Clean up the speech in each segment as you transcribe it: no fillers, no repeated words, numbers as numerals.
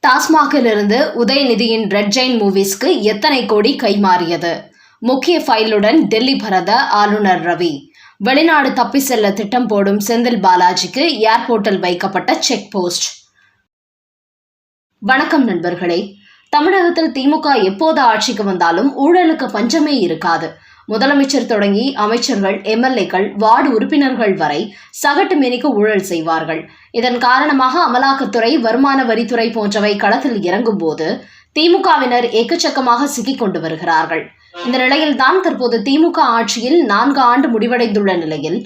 டாஸ்மாகிலிருந்து உதயநிதியின் red Jain மூவிஸ்க்கு எத்தனை கோடி கைமாறியது? முக்கிய ஃபைலுடன் டெல்லி பறந்த ஆளுநர் ரவி. வெளிநாடு தப்பி செல்ல திட்டம் போடும் செந்தில் பாலாஜிக்கு ஏர்போர்ட்டில் வைக்கப்பட்ட செக் போஸ்ட். வணக்கம் நண்பர்களே. தமிழகத்தில் திமுக எப்போது ஆட்சிக்கு வந்தாலும் ஊழலுக்கு பஞ்சமே இருக்காது. முதலமைச்சர் தொடங்கி அமைச்சர்கள், எம்எல்ஏக்கள், வார்டு உறுப்பினர்கள் வரை சகட்டு மேனிக்கு ஊழல் செய்வார்கள். இதன் காரணமாக அமலாக்கத்துறை, வருமான வரித்துறை போன்றவை களத்தில் இறங்கும் போது திமுகவினர் எக்கச்சக்கமாக சிக்கிக் கொண்டு வருகிறார்கள். இந்த நிலையில்தான் தற்போது திமுக ஆட்சியில் 4 ஆண்டு முடிவடைந்துள்ள நிலையில்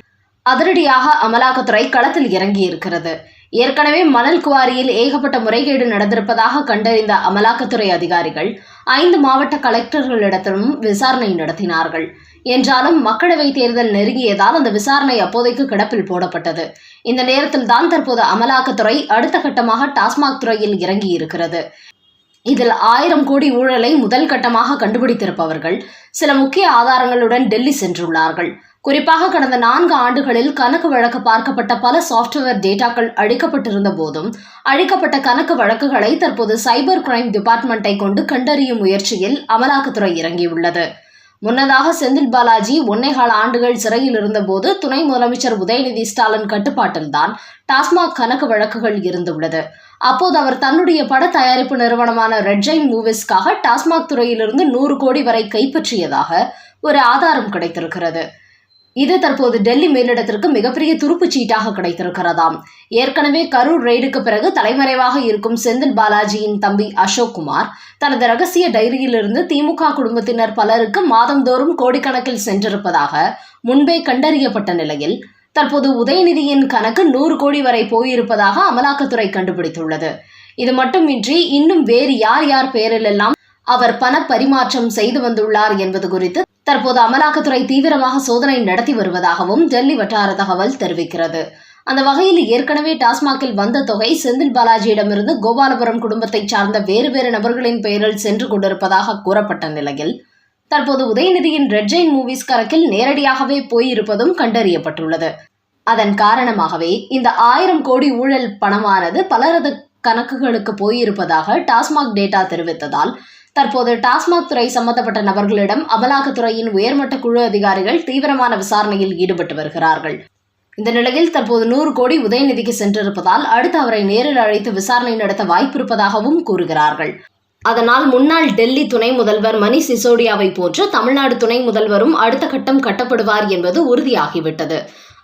அதிரடியாக அமலாக்கத்துறை களத்தில் இறங்கியிருக்கிறது. ஏற்கனவே மணல் குவாரியில் ஏகப்பட்ட முறைகேடு நடந்திருப்பதாக கண்டறிந்த அமலாக்கத்துறை அதிகாரிகள் 5 மாவட்ட கலெக்டர்களிடத்திலும் விசாரணை நடத்தினார்கள். என்றாலும் மக்களவை தேர்தல் நெருங்கியதால் அந்த விசாரணை அப்போதைக்கு கிடப்பில் போடப்பட்டது. இந்த நேரத்தில் தான் தற்போது அமலாக்கத்துறை அடுத்த கட்டமாக டாஸ்மாக் துறையில் இறங்கியிருக்கிறது. இதில் 1000 கோடி ஊழலை முதல் கட்டமாக கண்டுபிடித்திருப்பவர்கள் சில முக்கிய ஆதாரங்களுடன் டெல்லி சென்றுள்ளார்கள். குறிப்பாக கடந்த 4 ஆண்டுகளில் கணக்கு வழக்கு பார்க்கப்பட்ட பல சாப்ட்வேர் டேட்டாக்கள் அழிக்கப்பட்டிருந்த போதும் அழிக்கப்பட்ட கணக்கு வழக்குகளை தற்போது சைபர் கிரைம் டிபார்ட்மெண்ட்டை கொண்டு கண்டறியும் முயற்சியில் அமலாக்கத்துறை இறங்கியுள்ளது. முன்னதாக செந்தில் பாலாஜி 1.25 ஆண்டுகள் சிறையில் இருந்தபோது துணை முதலமைச்சர் உதயநிதி ஸ்டாலின் கட்டுப்பாட்டில்தான் டாஸ்மாக் கணக்கு வழக்குகள் இருந்துள்ளது. அப்போது அவர் தன்னுடைய பட தயாரிப்பு நிறுவனமான ரெட் ஜெயின் மூவிஸ்க்காக டாஸ்மாக் துறையிலிருந்து 100 கோடி வரை கைப்பற்றியதாக ஒரு ஆதாரம் கிடைத்திருக்கிறது. இது தற்போது டெல்லி மேலிடத்திற்கு மிகப்பெரிய துருப்புச் சீட்டாக கிடைத்திருக்கிறதாம். ஏற்கனவே கரூர் ரெய்டுக்கு பிறகு தலைமறைவாக இருக்கும் செந்தில் பாலாஜியின் தம்பி அசோக் குமார் தனது ரகசிய டைரியிலிருந்து திமுக குடும்பத்தினர் பலருக்கு மாதந்தோறும் கோடிக்கணக்கில் சென்றிருப்பதாக முன்பே கண்டறியப்பட்ட நிலையில் தற்போது உதயநிதியின் கணக்கு 100 கோடி வரை போயிருப்பதாக அமலாக்கத்துறை கண்டுபிடித்துள்ளது. இது மட்டுமின்றி இன்னும் வேறு யார் யார் பெயரிலெல்லாம் அவர் பண பரிமாற்றம் செய்து வந்துள்ளார் என்பது குறித்து தற்போது அமலாக்கத்துறை தீவிரமாக சோதனை நடத்தி வருவதாகவும் டெல்லி வட்டார தகவல் தெரிவிக்கிறது. அந்த வகையில் ஏற்கனவே டாஸ்மாகில் வந்த தொகை செந்தில் பாலாஜியிடமிருந்து கோபாலபுரம் குடும்பத்தை சார்ந்த வேறு நபர்களின் பெயரில் சென்று கொண்டிருப்பதாக கூறப்பட்ட நிலையில் தற்போது உதயநிதியின் ரெட் ஜெயின் மூவிஸ் கணக்கில் நேரடியாகவே போயிருப்பதும் கண்டறியப்பட்டுள்ளது. அதன் காரணமாகவே இந்த 1000 கோடி ஊழல் பணமானது பலரது கணக்குகளுக்கு போயிருப்பதாக டாஸ்மாக் டேட்டா தெரிவித்ததால் தற்போது டாஸ்மாக் துறை சம்பந்தப்பட்ட நபர்களிடம் அமலாக்கத்துறையின் உயர்மட்ட குழு அதிகாரிகள் தீவிரமான விசாரணையில் ஈடுபட்டு வருகிறார்கள். இந்த நிலையில் தற்போது 100 கோடி உதயநிதிக்கு சென்றிருப்பதால் அடுத்து அவரை நேரில் அழைத்து விசாரணை நடத்த வாய்ப்பிருப்பதாகவும் கூறுகிறார்கள். அதனால் முன்னாள் டெல்லி துணை முதல்வர் மணீஷ் சிசோடியாவை போன்று தமிழ்நாடு துணை முதல்வரும் அடுத்த கட்டம் கட்டப்படுவார் என்பது உறுதியாகிவிட்டது.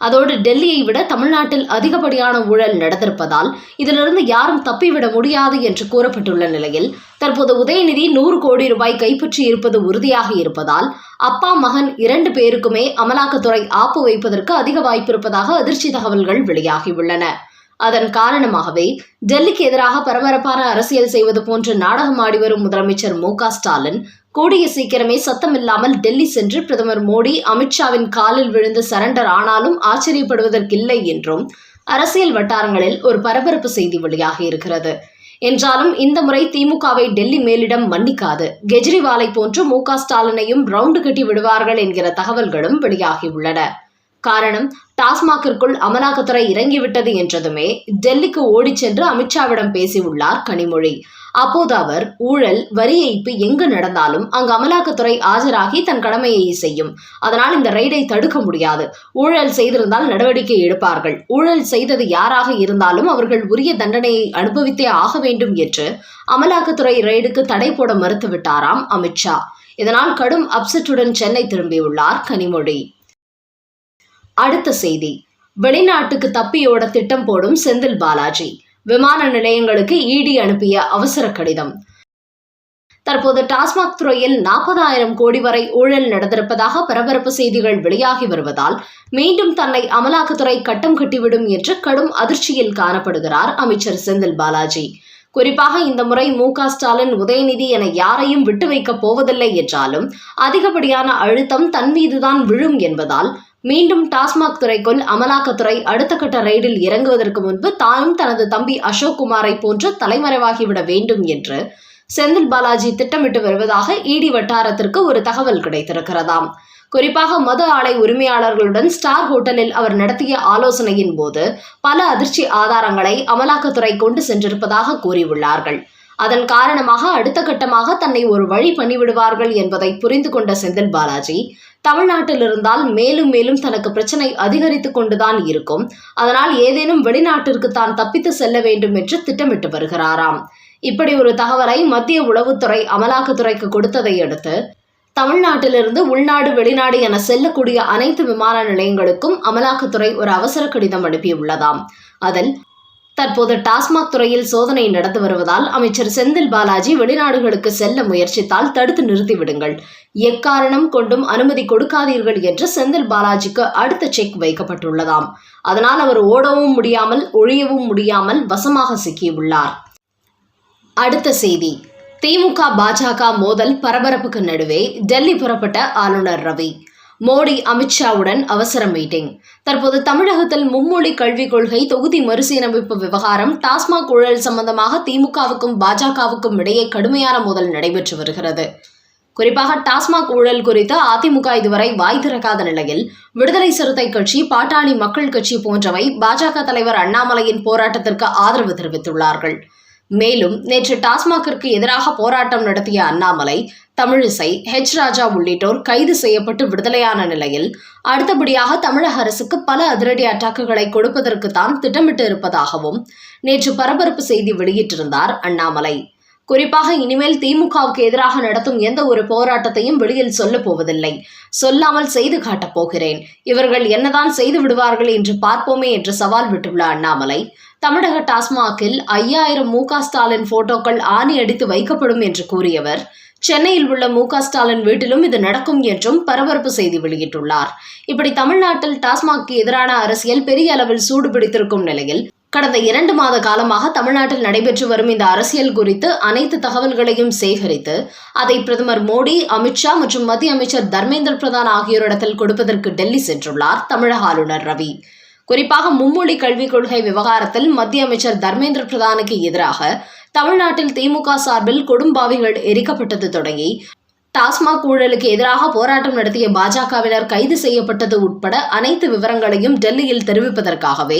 அதோடு டெல்லியை விட தமிழ்நாட்டில் அதிகப்படியான ஊழல் நடந்திருப்பதால் இதிலிருந்து யாரும் தப்பிவிட முடியாது என்று கூறப்பட்டுள்ள நிலையில் தற்போது உதயநிதி 100 கோடி ரூபாய் கைப்பற்றி இருப்பது உறுதியாக இருப்பதால் அப்பா மகன் 2 பேருக்குமே அமலாக்கத்துறை ஆப்பு வைப்பதற்கு அதிக வாய்ப்பிருப்பதாக அதிர்ச்சி தகவல்கள் வெளியாகியுள்ளன. அதன் காரணமாகவே டெல்லிக்கு எதிராக பரபரப்பான அரசியல் செய்வது போன்று நாடகம் ஆடிவரும் முதலமைச்சர் மு.க. ஸ்டாலின் கூடிய சீக்கிரமே சத்தமில்லாமல் டெல்லி சென்று பிரதமர் மோடி, அமித்ஷாவின் காலில் விழுந்து சரண்டர் ஆனாலும் ஆச்சரியப்படுவதற்கில்லை என்றும் அரசியல் வட்டாரங்களில் ஒரு பரபரப்பு செய்தி வெளியாகி இருக்கிறது. என்றாலும் இந்த முறை திமுகவை டெல்லி மேலிடம் மன்னிக்காது. கெஜ்ரிவாலை போன்று மு.க. ஸ்டாலினையும் ரவுண்டு கட்டி விடுவார்கள் என்கிற தகவல்களும் வெளியாகியுள்ளன. காரணம், டாஸ்மாகிற்குள் அமலாக்கத்துறை இறங்கிவிட்டது என்றதுமே டெல்லிக்கு ஓடிச் சென்று அமித்ஷாவிடம் பேசியுள்ளார் கனிமொழி. அப்போது அவர், ஊழல், வரி ஏய்ப்பு எங்கு நடந்தாலும் அங்கு அமலாக்கத்துறை ஆஜராகி தன் கடமையை செய்யும். அதனால் இந்த ரெய்டை தடுக்க முடியாது. ஊழல் செய்திருந்தால் நடவடிக்கை எடுப்பார்கள். ஊழல் செய்தது யாராக இருந்தாலும் அவர்கள் உரிய தண்டனையை அனுபவித்தே ஆக வேண்டும் என்று அமலாக்கத்துறை ரெய்டுக்கு தடை போட மறுத்துவிட்டாராம் அமித்ஷா. இதனால் கடும் அப்செட்டுடன் சென்னை திரும்பியுள்ளார் கனிமொழி. அடுத்த செய்தி, வெளிநாட்டுக்கு தப்பியோட திட்டம் போடும் செந்தில் பாலாஜி. விமான நிலையங்களுக்கு இடி அனுப்பிய அவசர கடிதம். தற்போது டாஸ்மாக் துறையில் 40,000 கோடி வரை ஊழல் நடந்திருப்பதாக பரபரப்பு செய்திகள் வெளியாகி வருவதால் மீண்டும் தன்னை அமலாக்கத்துறை கட்டம் கட்டிவிடும் என்று கடும் அதிர்ச்சியில் காணப்படுகிறார் அமைச்சர் செந்தில் பாலாஜி. குறிப்பாக இந்த முறை மு.க. ஸ்டாலின், உதயநிதி என யாரையும் விட்டு வைக்கப் போவதில்லை என்றாலும் அதிகப்படியான அழுத்தம் தன் மீதுதான் விழும் என்பதால் மீண்டும் டாஸ்மாக் துறைக்குள் அமலாக்கத்துறை அடுத்த கட்ட ரெய்டில் இறங்குவதற்கு முன்பு தானும் தனது தம்பி அசோக் குமாரை போன்று தலைமறைவாகிவிட வேண்டும் என்று செந்தில் பாலாஜி திட்டமிட்டு வருவதாக இடி வட்டாரத்திற்கு ஒரு தகவல் கிடைத்திருக்கிறதாம். குறிப்பாக மது ஆலை உரிமையாளர்களுடன் ஸ்டார் ஹோட்டலில் அவர் நடத்திய ஆலோசனையின் போது பல அதிர்ச்சி ஆதாரங்களை அமலாக்கத்துறை கொண்டு சென்றிருப்பதாக கூறியுள்ளார்கள். அதன் காரணமாக அடுத்த கட்டமாக தன்னை ஒரு வழி பண்ணிவிடுவார்கள் என்பதை புரிந்து கொண்ட செந்தில் பாலாஜி, தமிழ்நாட்டில் இருந்தால் மேலும் மேலும் தனக்கு பிரச்சனை அதிகரித்துக் கொண்டுதான் இருக்கும், அதனால் ஏதேனும் வெளிநாட்டிற்கு தான் தப்பித்து செல்ல வேண்டும் என்று திட்டமிட்டு வருகிறாராம். இப்படி ஒரு தகவலை மத்திய உளவுத்துறை அமலாக்கத்துறைக்கு கொடுத்ததை அடுத்து தமிழ்நாட்டிலிருந்து உள்நாடு வெளிநாடு என செல்லக்கூடிய அனைத்து விமான நிலையங்களுக்கும் அமலாக்கத்துறை ஒரு அவசர கடிதம் அனுப்பியுள்ளதாம். அதில் தற்போது டாஸ்மாக் துறையில் சோதனை நடந்து வருவதால் அமைச்சர் செந்தில் பாலாஜி வெளிநாடுகளுக்கு செல்ல முயற்சித்தால் தடுத்து நிறுத்திவிடுங்கள், எக்காரணம் கொண்டும் அனுமதி கொடுக்காதீர்கள் என்று செந்தில் பாலாஜிக்கு அடுத்த செக் வைக்கப்பட்டுள்ளதாம். அதனால் அவர் ஓடவும் முடியாமல் ஒழியவும் முடியாமல் வசமாக சிக்கியுள்ளார். அடுத்த செய்தி, திமுக பாஜக மோதல் பரபரப்புக்கு நடுவே டெல்லி புறப்பட்ட ஆளுநர் ரவி. மோடி அமித்ஷாவுடன் அவசர மீட்டிங். தற்போது தமிழகத்தில் மும்மொழி கல்விக் கொள்கை தொகுதி மறுசீரமைப்பு விவகாரம், டாஸ்மாக் ஊழல் சம்பந்தமாக திமுகவுக்கும் பாஜகவுக்கும் இடையே கடுமையான மோதல் நடைபெற்று வருகிறது. குறிப்பாக டாஸ்மாக் ஊழல் குறித்து அதிமுக இதுவரை வாய் திறக்காத நிலையில் விடுதலை சிறுத்தை கட்சி, பாட்டாளி மக்கள் கட்சி போன்றவை பாஜக தலைவர் அண்ணாமலையின் போராட்டத்திற்கு ஆதரவு தெரிவித்துள்ளார்கள். மேலும் நேற்று டாஸ்மாகிற்கு எதிராக போராட்டம் நடத்திய அண்ணாமலை, தமிழிசை, ஹெச் ராஜா உள்ளிட்டோர் கைது செய்யப்பட்டு விடுதலையான நிலையில் அடுத்தபடியாக தமிழக அரசுக்கு பல அதிரடி அட்டாக்குகளை கொடுப்பதற்கு தான் திட்டமிட்டு இருப்பதாகவும் நேற்று பரபரப்பு செய்தி வெளியிட்டிருந்தார் அண்ணாமலை. குறிப்பாக இனிமேல் திமுகவுக்கு எதிராக நடத்தும் எந்த ஒரு போராட்டத்தையும் வெளியில் சொல்லப் போவதில்லை, சொல்லாமல் செய்து காட்டப் போகிறேன், இவர்கள் என்னதான் செய்து விடுவார்கள் என்று பார்ப்போமே என்று சவால் விட்டுள்ள அண்ணாமலை, தமிழக டாஸ்மாகில் 5000 மு.க. ஸ்டாலின் போட்டோக்கள் ஆணி அடித்து வைக்கப்படும் என்று கூறியவர், சென்னையில் உள்ள மு.க. ஸ்டாலின் வீட்டிலும் இது நடக்கும் என்றும் பரபரப்பு செய்தி வெளியிட்டுள்ளார். இப்படி தமிழ்நாட்டில் டாஸ்மாக்கு எதிரான அரசியல் பெரிய அளவில் சூடுபிடித்திருக்கும் நிலையில் கடந்த 2 மாத காலமாக தமிழ்நாட்டில் நடைபெற்று வரும் இந்த அரசியல் குறித்து அனைத்து தகவல்களையும் சேகரித்து அதை பிரதமர் மோடி, அமித்ஷா மற்றும் மத்திய அமைச்சர் தர்மேந்திர பிரதான் ஆகியோரிடத்தில் கொடுப்பதற்கு டெல்லி சென்றுள்ளார் தமிழக ஆளுநர் ரவி. குறிப்பாக மும்மொழி கல்விக் கொள்கை விவகாரத்தில் மத்திய அமைச்சர் தர்மேந்திர பிரதானுக்கு எதிராக தமிழ்நாட்டில் திமுக சார்பில் கொடும்பாவிகள் எரிக்கப்பட்டது தொடங்கி டாஸ்மாக் ஊழலுக்கு எதிராக போராட்டம் நடத்திய பாஜகவினர் கைது செய்யப்பட்டது உட்பட அனைத்து விவரங்களையும் டெல்லியில் தெரிவிப்பதற்காகவே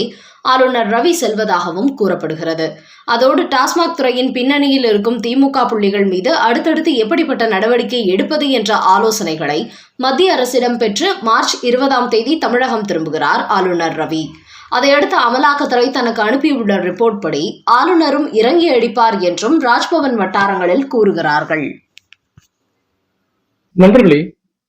ஆளுநர் ரவி செல்வதாகவும் கூறப்படுகிறது. அதோடு டாஸ்மாக் துறையின் பின்னணியில் இருக்கும் திமுக புள்ளிகள் மீது அடுத்தடுத்து எப்படிப்பட்ட நடவடிக்கை எடுப்பது என்ற ஆலோசனைகளை மத்திய அரசிடம் பெற்று மார்ச் 20ஆம் தேதி தமிழகம் திரும்புகிறார் ஆளுநர் ரவி. அதையடுத்து அமலாக்கத்துறை தனக்கு அனுப்பியுள்ள ரிப்போர்ட் படி ஆளுநரும் இறங்கி அடிப்பார் என்றும் ராஜ்பவன் வட்டாரங்களில் கூறுகிறார்கள். நண்பர்களே,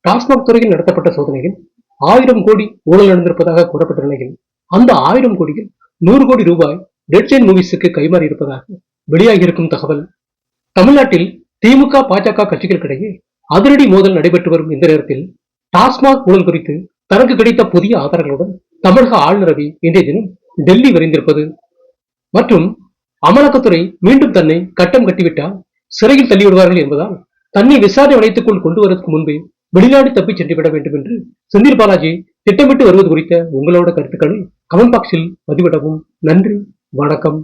டாஸ்மாக் துறையில் நடத்தப்பட்ட சோதனையில் 1000 கோடி ஊழல் நடந்திருப்பதாக கூறப்பட்ட நிலையில் அந்த 1000 கோடியில் 100 கோடி ரூபாய் ரெட் ஜெயின் மூவிஸுக்கு கைமாறி இருப்பதாக வெளியாகியிருக்கும் தகவல். தமிழ்நாட்டில் திமுக பாஜக கட்சிகளுக்கிடையே அதிரடி மோதல் நடைபெற்று வரும் இந்த நேரத்தில் டாஸ்மாக் ஊழல் குறித்து தனக்கு கிடைத்த புதிய ஆதாரங்களுடன் தமிழக ஆளுநர் ரவி இன்றைய தினம் டெல்லி விரைந்திருப்பது மற்றும் அமலாக்கத்துறை மீண்டும் தன்னை கட்டம் கட்டிவிட்டால் சிறையில் தள்ளிவிடுவார்கள் என்பதால் தன்னை விசாரணை வளையத்துக்குள் கொண்டு வருவதற்கு முன்பே வெளிநாடு தப்பி சென்றுவிட வேண்டும் என்று செந்தில் பாலாஜி திட்டமிட்டு வருவது குறித்த உங்களோட கருத்துக்களை கமெண்ட் பாக்ஸில் பதிவிடவும். நன்றி, வணக்கம்.